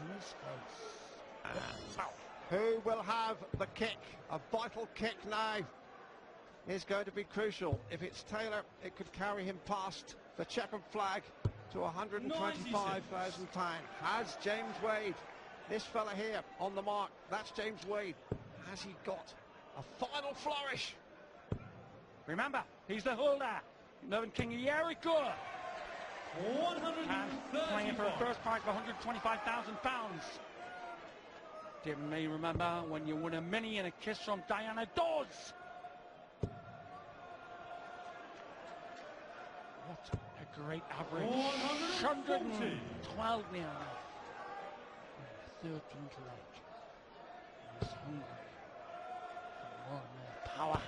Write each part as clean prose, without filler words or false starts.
to his face. Who will have the kick? A vital kick now is going to be crucial. If it's Taylor, it could carry him past the checkered flag to £125,000. Has James Wade, this fella here on the mark, that's James Wade, has he got a final flourish? Remember, he's the holder. Mervyn King, Jericho. And playing for a first prize of £125,000. You may remember when you won a mini and a kiss from Diana Dawes. What a great average. 112 now. 13th leg. He's hungry for more and more power.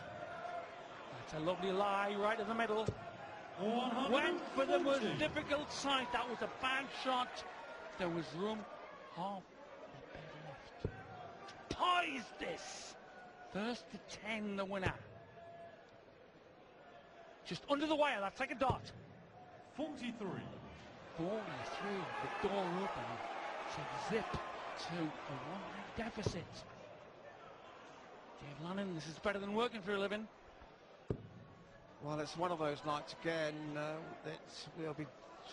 That's a lovely lie right in the middle. Went for the most difficult side. That was a bad shot. There was room. Half the bed left. Ties this. First to 10, the winner. Just under the wire, that's like a dot. 43. 43. The door open. To zip to a 1-leg deficit. Dave Lannon, this is better than working for a living. Well, it's one of those nights again that we'll be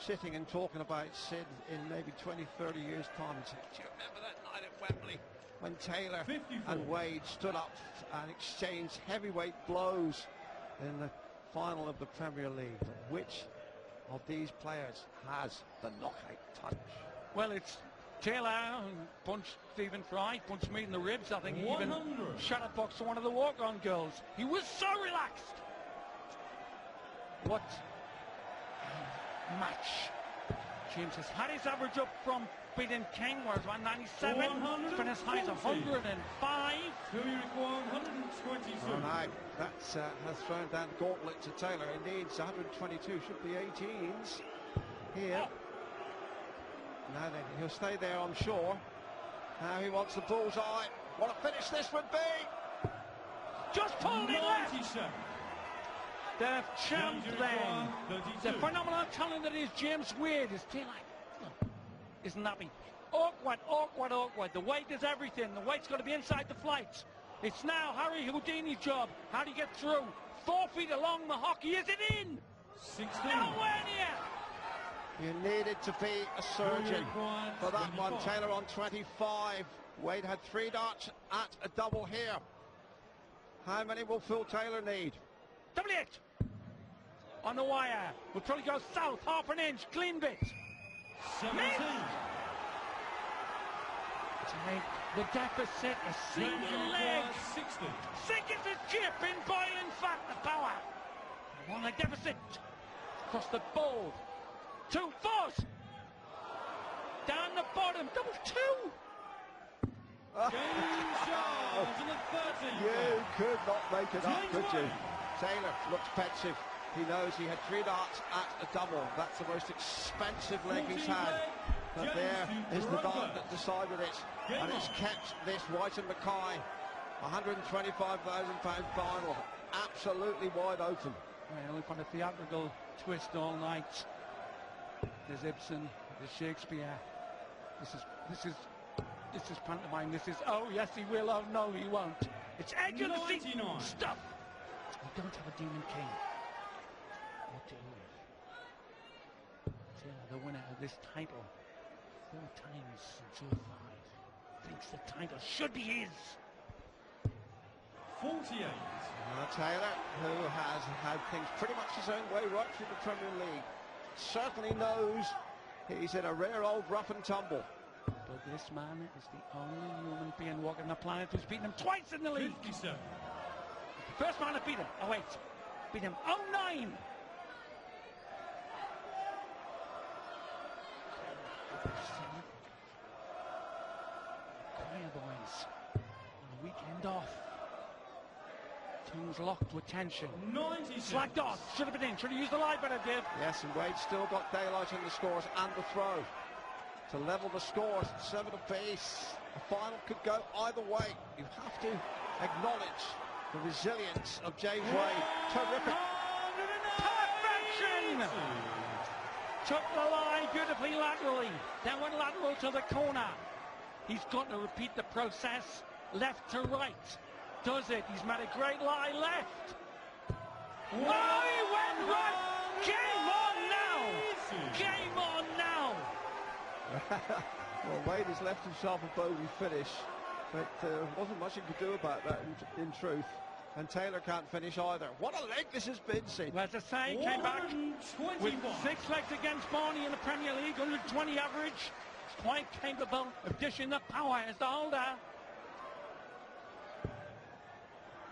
sitting and talking about Sid in maybe 20, 30 years' time. Do you remember that night at Wembley when Taylor 54. and Wade stood up and exchanged heavyweight blows in the final of the Premier League? Which of these players has the knockout touch? Well, it's Taylor who punched Stephen Fry, punched me in the ribs. I think he even shadowboxed one of the walk-on girls. He was so relaxed. What match. James has had his average up from beating King, where it's 197, finished high as 105. Who you require 122. Oh, no, that has thrown down the gauntlet to Taylor. He needs 122, should be 18s here. Oh. Now then, he'll stay there, I'm sure. Now he wants the bullseye. What a finish this would be! Just pulled it left! 97. The champ then, the phenomenal talent that is James Wade, is Taylor. Isn't happy. Awkward, awkward, awkward. The weight is everything. The weight's got to be inside the flight. It's now Harry Houdini's job. How do you get through? 4 feet along the hockey. Is it in? 16. Nowhere near. You needed to be a surgeon for that one. Taylor on 25. Wade had 3 darts at a double here. How many will Phil Taylor need? 78. On the wire. We'll probably go south, half an inch, clean bit. 17. To make the deficit a single leg. 60. Sink as a chip in boiling fat, the power. 1 leg deficit. Across the board. 2 force. Down the bottom. Double 2. James Charles in the 30. You could not make it up, could you? Taylor looks pensive. He knows he had 3 darts at a double. That's the most expensive leg he's had. But there is the dart that decided it. And it's kept this White and Mackay £125,000 final absolutely wide open. Well, we've had a theatrical twist all night. There's Ibsen, there's Shakespeare. This is pantomime. This is, oh yes he will, oh no he won't. It's edge of the seat stuff. We don't have a Demon King. What do we? Taylor, the winner of this title, 4 times since 05, thinks the title should be his. 48. Taylor, who has had things pretty much his own way right through the Premier League, certainly knows he's in a rare old rough and tumble. But this man is the only human being walking the planet who's beaten him twice in the league. 57. First man to beat him. Oh wait, beat him 09. Choir boys on the weekend off. Tongues locked with tension. 96. Slacked off. Should have been in. Should have used the lie better, Dave. Yes, and Wade still got daylight in the scores and the throw to level the scores. 7 apiece. A final could go either way. You have to acknowledge the resilience of James Wade. Terrific. Perfection! Took the line beautifully laterally. Then went lateral to the corner. He's got to repeat the process left to right. Does it? He's made a great lie left. Oh, he went right. Game on now. Game on now. Well, Wade has left himself a bogey finish, but wasn't much he could do about that in truth. And Taylor can't finish either. What a leg this has been, Sid. Well, as I say, he came back with 6 legs against Barney in the Premier League, 120 average. He's quite capable of dishing the power as the holder.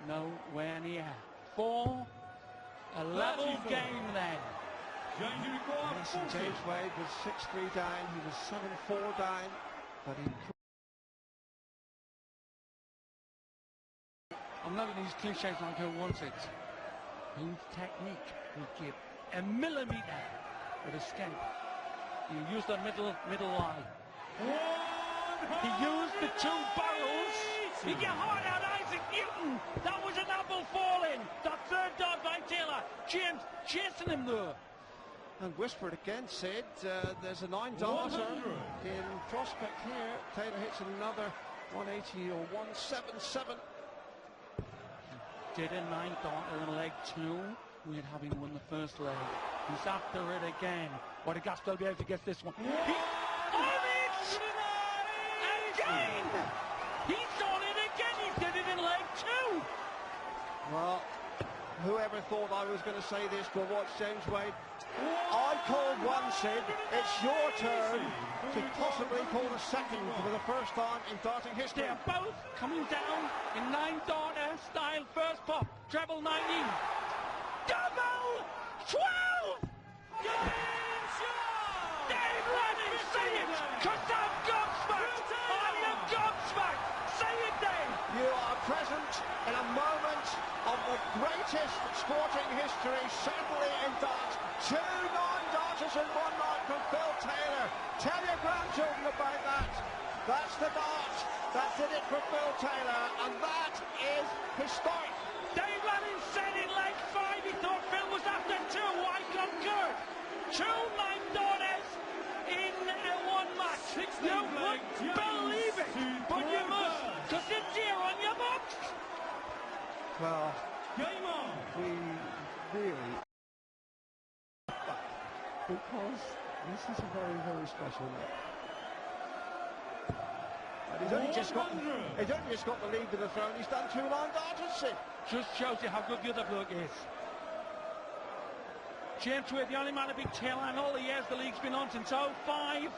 Nowhere near. 4, a level game then. Yes, and James Wade was 6-3 down, he was 7-4 down, but he... I'm not going to use cliches like who wants it. Whose technique will give a millimetre of escape. You use the middle line. He used the 2 barrels. He got hard out Isaac Newton. That was an apple falling. That third dog by Taylor. James chasing him though. And whispered again, Sid, there's a 9-darter in prospect here. Taylor hits another 180 or 177. Did a 9-darter in leg 2 with having won the first leg. He's after it again. But the Gaspel will be able to get this one. He's on it! Again! He's on it again! He did it in leg 2! Well, whoever thought I was going to say this, but watch James Wade. I called one, Sid. It's your turn to possibly call a second for the first time in darting history. They're both coming down in 9-darter style. First pop, treble 19. Double 12! Dave Lanning, say it! Cause I'm gobsmacked! I am gobsmacked! Say it, Dave! You are present in a moment of the greatest sporting history, certainly in dart. 2 9-darters in one night from Phil Taylor. Tell your grandchildren about that. That's the dart that did it for Phil Taylor, and that is historic. Dave Lanning said in leg 5 he thought Phil was after 2. I concur. 2 9-darters in one match. You wouldn't believe it, but you must, because it's here on your box. Well, Game on. we really... because this is a very, very special night. And he's only just got the lead to the throne. He's done 2 9-darters, Sid. Just shows you how good the other bloke is. James Wade, the only man to beat Taylor in all the years the league's been on since 05.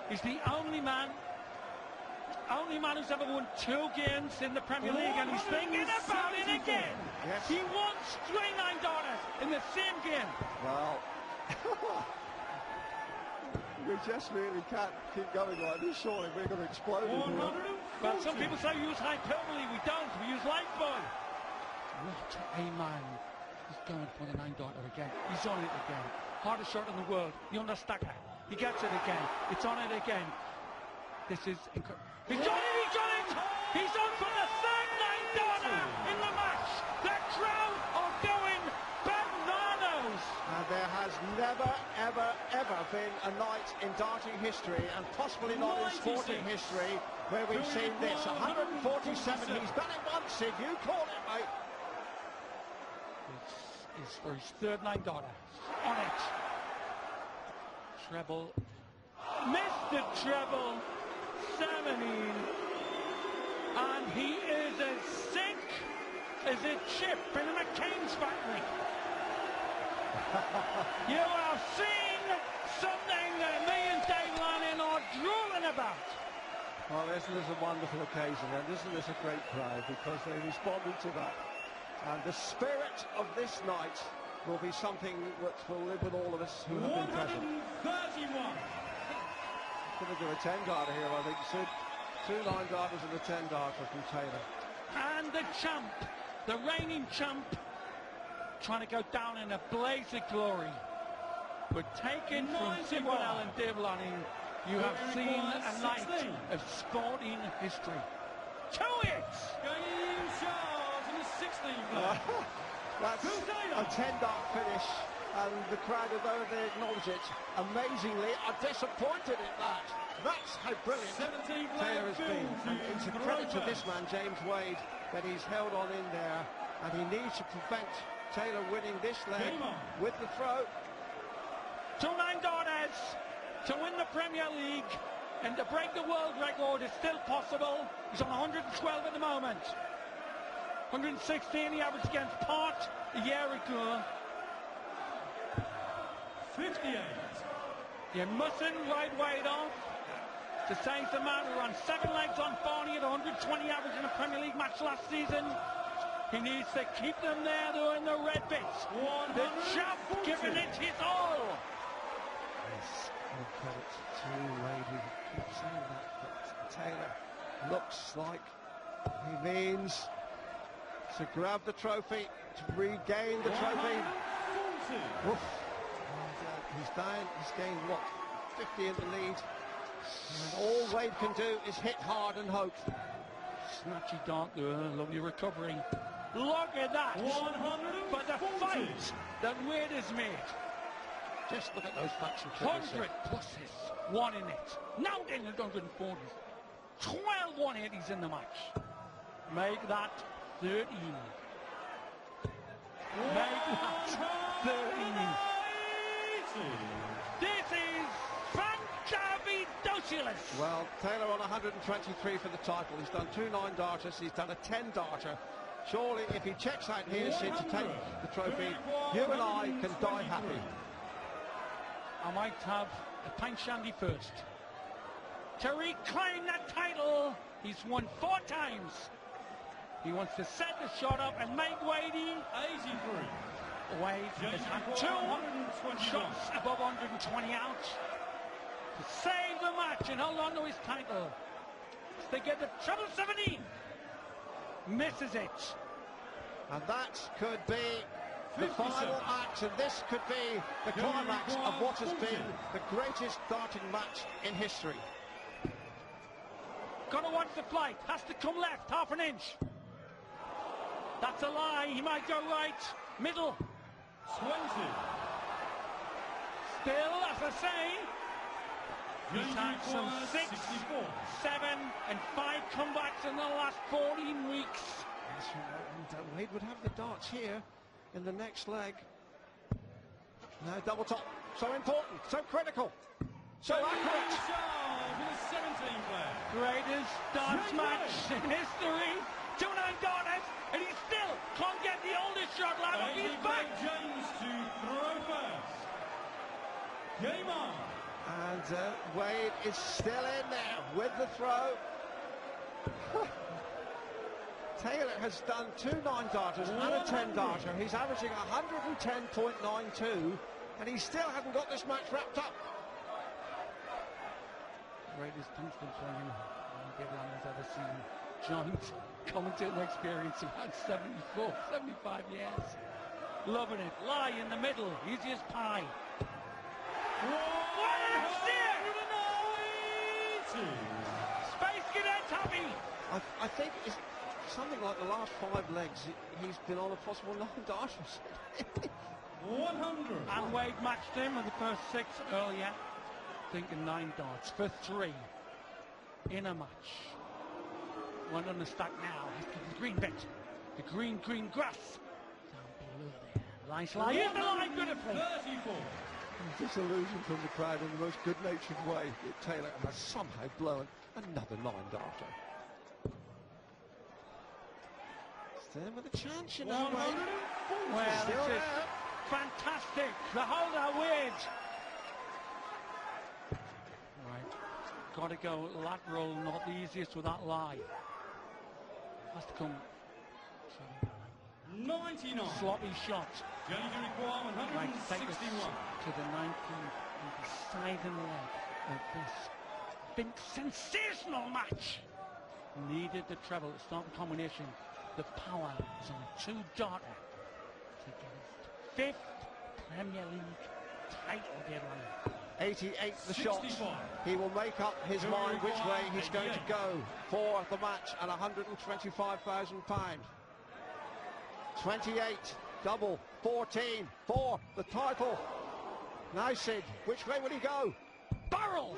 He's the only man who's ever won 2 games in the Premier League, and he's thinking about it again. Yes. He won 3 9-darters in the same game. Well, we just really can't keep going like this, surely. We're going to explode in here. Well, some people say we use hyperbole. We don't. We use Lifebuoy. What a man. He's going for the 9-darter again. He's on it again. Hardest shot in the world. The understacker. He gets it again. It's on it again. This is incredible. He's on it! He's on it! He's on for the 3rd 9-darter in the match. The crowd are going bananas. And there has never, ever, ever been a night in darting history, and possibly not in sporting history, where we've seen this. 147. He's done it once, Sid. You call it, mate. This is for his 3rd 9-darter. On it. Treble. Missed the treble. 17. And he is as sick as a chip in a McCain's factory. You have seen something that me and Dave Lanning are drooling about. Well, isn't this a wonderful occasion, and isn't this a great crowd, because they responded to that. And the spirit of this night will be something that will live with all of us who have been present. 131. Going to do a 10-darter here, I think. Sid. 2 9-darters and a 10-darter from Taylor. And the champ, the reigning champ, trying to go down in a blaze of glory. But taken from Sid Waddell and Dave Lanning, you have seen a night of sporting history. 2 hits! Game Charles in the 16th. That's a 10-dart finish and the crowd, although they acknowledge it, amazingly are disappointed in that. That's how brilliant 17 Taylor has been. to And it's a credit to Grover. this man, James Wade, that he's held on in there, and he needs to prevent Taylor winning this leg Game on. with the throw. 2-9 Dartes to win the Premier League and to break the world record is still possible. He's on 112 at the moment. 116 he averaged against Port a year ago. 58. You mustn't ride Wade off. To save the man who ran 7 legs on Barney at 120 average in a Premier League match last season. He needs to keep them there though in the red bits. The chap giving it his all. Yes, all credit to Wade, who keeps saying that, but Taylor looks like he means to grab the trophy, to regain the trophy. 40. Woof. And he's down, he's gained what, 50 in the lead. And all Wade can do is hit hard and hope. Snatchy dart there, lovely recovery. Look at that. 140. For the fight that Wade has made. Just look at those facts and figures. 100 pluses, 1 in it. Now in the 140s. 12 180s in the match. Make that 13. Make that 13. This is Pancavidocious. Well, Taylor on 123 for the title. He's done 2 9-darters, he's done a 10-darter. Surely, if he checks out here to take the trophy, you and I can die happy. I might have a pint shandy first. To reclaim that title, he's won 4 times. He wants to set the shot up and make Wadey. 83. Wade has had 2 shots above 120 out to save the match and hold on to his title. They get the treble 17. Misses it. And that could be the 57. final act, and this could be the climax of what has been the greatest darting match in history. Gotta watch the flight. Has to come left, half an inch. That's a lie. He might go right. Middle. 20. Still, as I say, he's had some 6, 64. 7 and 5 comebacks in the last 14 weeks. Yes, and Wade would have the darts here in the next leg. Now double top, so important, so critical, so accurate. With a 17 player. Greatest darts match in history. 2-9 Dartes, and he still can't get the oldest shot out of his back. James to throw first. Game on. And Wade is still in there with the throw. Taylor has done 2 9-darters and a 10-darter. He's averaging 110.92, and he still hasn't got this match wrapped up. Greatest tungsten swinging everyone has ever seen. Giant commentating experience about 74, 75 years. Loving it. Lie in the middle. Easy as pie. What an steer! 190. Space Cadet's happy. I think it's something like the last 5 legs. He's been on a possible 9-darters. 100. And Wade matched him with the first 6 earlier. Thinking 9 darts for 3 in a match. One on the stack now. Has to the green bit. The green grass. Down below there. Nice line. Here's the line beautifully. 34. Disillusion from the crowd in the most good-natured way. Taylor has somehow blown another 9-darter. Still with a chance, you know, Wade. 140. Well, Still it's there. just fantastic. The holder Wade. Right. Got to go lateral, not the easiest with that lie. Has to come 99. sloppy shot. Journey to require Right, take this 161. to the 19th and the side and leg of this big sensational match. Needed the treble to start the combination. The power is on a 2-darter to get his 5th Premier League title deadline. 88 the shot. 65. He will make up his mind which way he's going to go for the match at £125,000. 28, double. 14 for the title. Now Sid, which way will he go? Burrell!